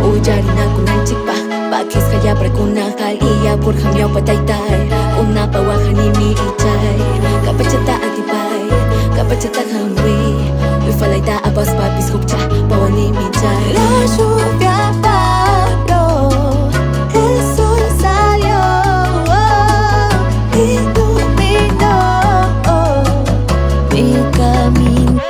Ujarin aku ng chikpa Bakis kaya prekuna kaliya Purhamyaw pataytay Kuna pawakan ini ichay Kapacata atipay Kapacata hamwi Wifalaita abas papis kupcha Pawani mijay La lluvia paró El sol salió Iluminó Mi camino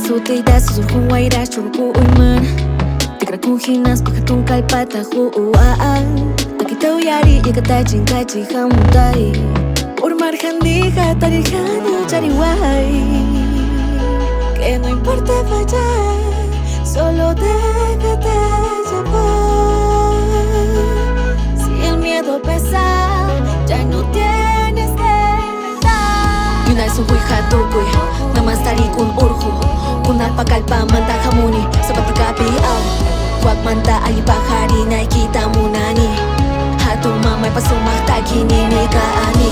Sutida susun waira chuku uman Tikra kuhinas pakatong kalpata huuaan Takitaw yari ikata jingkaji hamutai Urmarhan diha tarihan chariwai Que no importa fallar Solo déjate llevar Si el miedo pesa Ya no tienes que rezar Yunay suhuy hatukuy Namastari kun urhu Kuna pakalpa manta hamuni Seperti kapiaw Wag manta ay bahari na ikita mo na ni Hatung mamay pasumah tagini ni kaani